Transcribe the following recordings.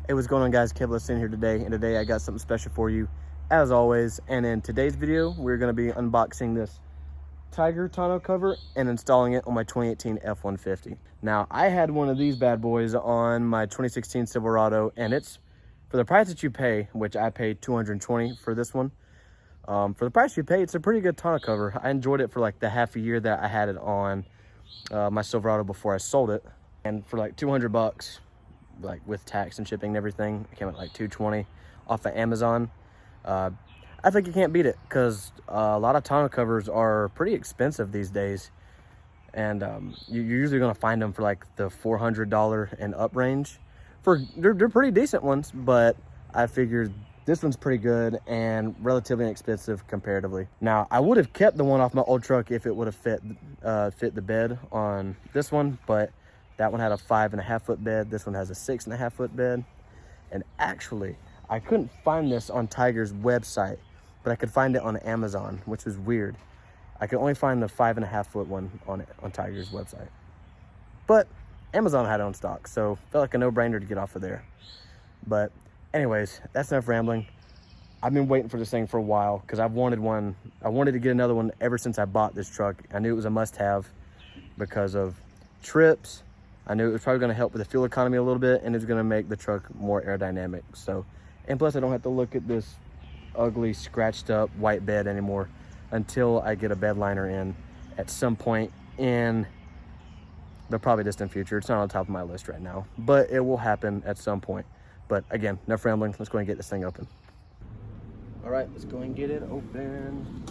Hey, what's going on, guys? Kevin in here today, and today I got something special for you, as always. And in today's video, we're going to be unboxing this Tyger tonneau cover and installing it on my 2018 F-150. Now, I had one of these bad boys on my 2016 Silverado, and it's, for the price that you pay, which I paid $220 for this one. For the price you pay, it's a pretty good tonneau cover. I enjoyed it for like the half a year that I had it on my Silverado before I sold it, and for like 200 bucks, like with tax and shipping and everything, it came at like 220 off of Amazon. I think you can't beat it, because a lot of tonneau covers are pretty expensive these days, and you're usually going to find them for like the $400 and up range. They're pretty decent ones, but I figured this one's pretty good and relatively inexpensive comparatively. Now, I would have kept the one off my old truck if it would have fit the bed on this one, but that one had a 5.5 foot bed. This one has a 6.5 foot bed. And actually, I couldn't find this on Tyger's website, but I could find it on Amazon, which was weird. I could only find the 5.5 foot one on Tyger's website. But Amazon had it on stock, so felt like a no-brainer to get off of there. But anyways, that's enough rambling. I've been waiting for this thing for a while, because I've wanted one. I wanted to get another one ever since I bought this truck. I knew it was a must-have because of trips. I knew it was probably going to help with the fuel economy a little bit, and it's going to make the truck more aerodynamic. So, and plus I don't have to look at this ugly scratched up white bed anymore until I get a bed liner in at some point in the probably distant future. It's not on top of my list right now, but it will happen at some point. But again, enough rambling. Let's go and get this thing open. All right, let's go and get it open.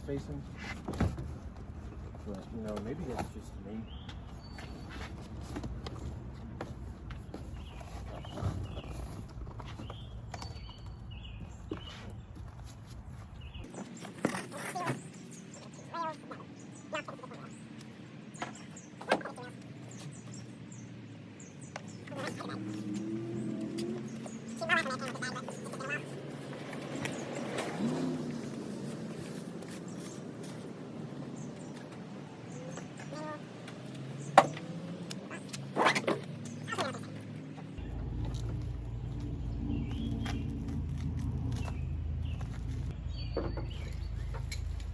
Facing, but you know, maybe that's just me.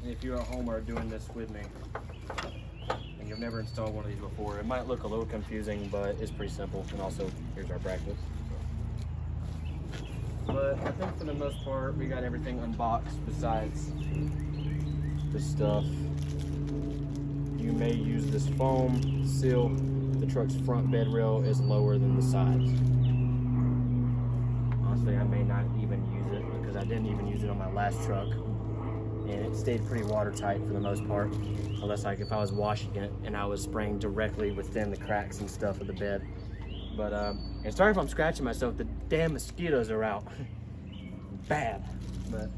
If you're at home or doing this with me and you've never installed one of these before, it might look a little confusing, but it's pretty simple. And also, here's our brackets. But I think for the most part, we got everything unboxed besides this stuff. You may use this foam seal. The truck's front bed rail is lower than the sides. Honestly, I may not even use it, because I didn't even use it on my last truck, and it stayed pretty watertight for the most part, unless like if I was washing it and I was spraying directly within the cracks and stuff of the bed. But and sorry if I'm scratching myself, the damn mosquitoes are out. Bad. But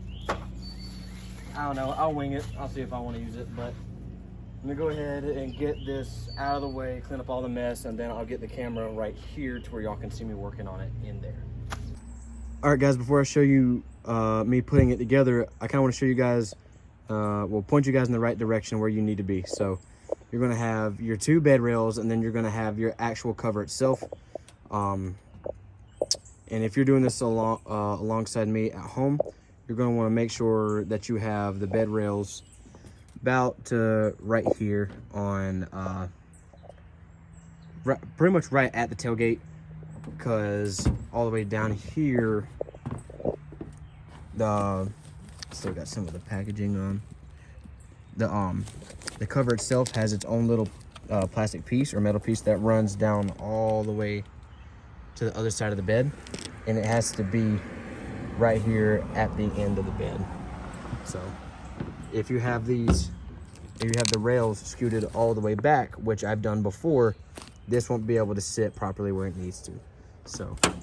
I don't know, I'll wing it. I'll see if I want to use it, but I'm gonna go ahead and get this out of the way, clean up all the mess, and then I'll get the camera right here to where y'all can see me working on it in there. All right, guys, before I show you me putting it together, I kind of want to show you guys, well, point you guys in the right direction where you need to be. So you're going to have your two bed rails, and then you're going to have your actual cover itself. And if you're doing this alongside me at home, you're going to want to make sure that you have the bed rails about to right here on, pretty much right at the tailgate, because all the way down here, still got some of the packaging on. The cover itself has its own little plastic piece or metal piece that runs down all the way to the other side of the bed, and it has to be right here at the end of the bed. So if you have the rails scooted all the way back, which I've done before, this won't be able to sit properly where it needs to. So I'm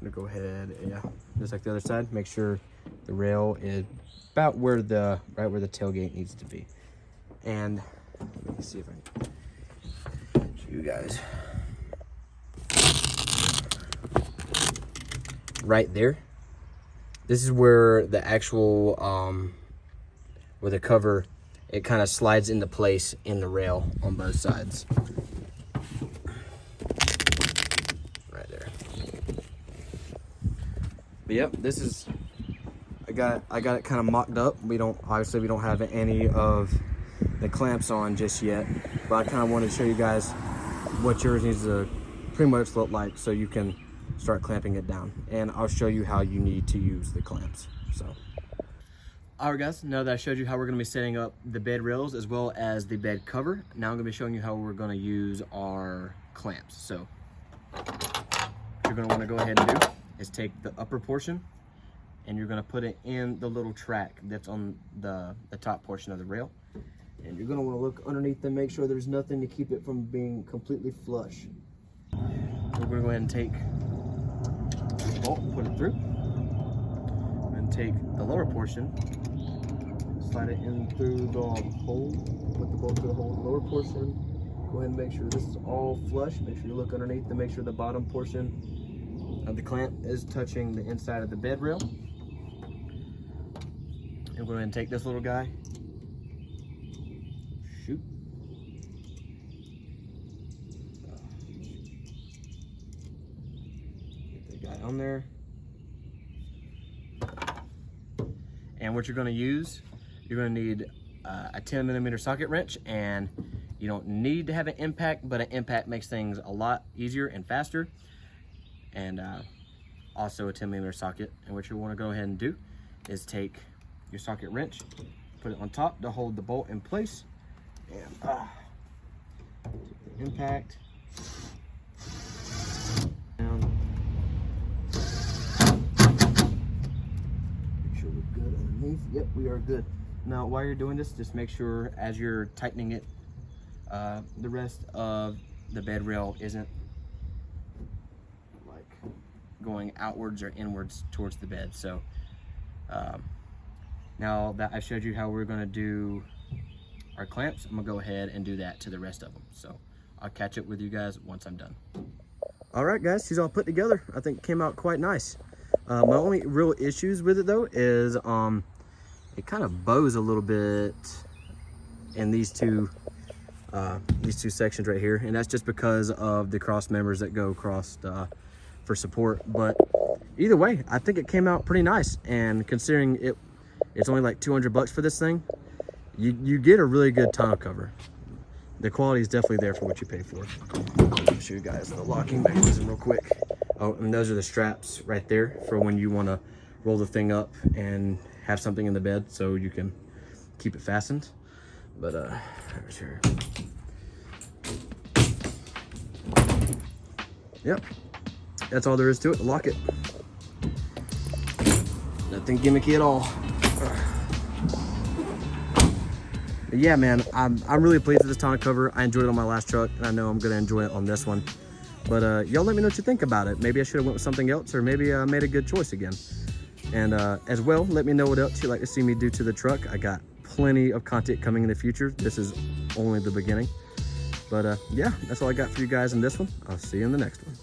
gonna go ahead, yeah, just like the other side, make sure the rail is about where the tailgate needs to be. And let me see if I can show you guys. Right there, This is where the actual, where the cover, it kind of slides into place in the rail on both sides. Right there. But yep, this is, I got it kind of mocked up. Obviously we don't have any of the clamps on just yet, but I kind of wanted to show you guys what yours needs to pretty much look like so you can start clamping it down, and I'll show you how you need to use the clamps. So alright guys, now that I showed you how we're going to be setting up the bed rails as well as the bed cover, now I'm going to be showing you how we're going to use our clamps. So what you're going to want to go ahead and do is take the upper portion and you're going to put it in the little track that's on the top portion of the rail, and you're going to want to look underneath and make sure there's nothing to keep it from being completely flush. We're going to go ahead and take the bolt, put it through, and take the lower portion, slide it in through the hole, put the bolt through the hole, lower portion, go ahead and make sure this is all flush, make sure you look underneath to make sure the bottom portion of the clamp is touching the inside of the bed rail. And go ahead and take this little guy, shoot. On there, and what you're going to use, you're going to need a 10mm socket wrench, and you don't need to have an impact, but an impact makes things a lot easier and faster, and also a 10mm socket. And what you want to go ahead and do is take your socket wrench, put it on top to hold the bolt in place, and take the impact down. Yep, we are good. Now, while you're doing this, just make sure as you're tightening it, the rest of the bed rail isn't like going outwards or inwards towards the bed. So now that I've showed you how we're going to do our clamps, I'm gonna go ahead and do that to the rest of them. So I'll catch up with you guys once I'm done. All right, guys, she's all put together. I think it came out quite nice. My only real issues with it though is it kind of bows a little bit in these two sections right here, and that's just because of the cross members that go across for support. But either way, I think it came out pretty nice, and considering it's only like 200 bucks for this thing, you get a really good tonneau cover. The quality is definitely there for what you pay for. I'll show you guys the locking mechanism real quick. Oh, and those are the straps right there for when you want to roll the thing up and have something in the bed so you can keep it fastened. But sure. Yep, that's all there is to it. Lock it. Nothing gimmicky at all. But yeah, man, I'm really pleased with this tonneau cover. I enjoyed it on my last truck, and I know I'm gonna enjoy it on this one. But y'all let me know what you think about it. Maybe I should have went with something else, or maybe I made a good choice again. And as well, let me know what else you'd like to see me do to the truck. I got plenty of content coming in the future. This is only the beginning. But yeah, that's all I got for you guys in this one. I'll see you in the next one.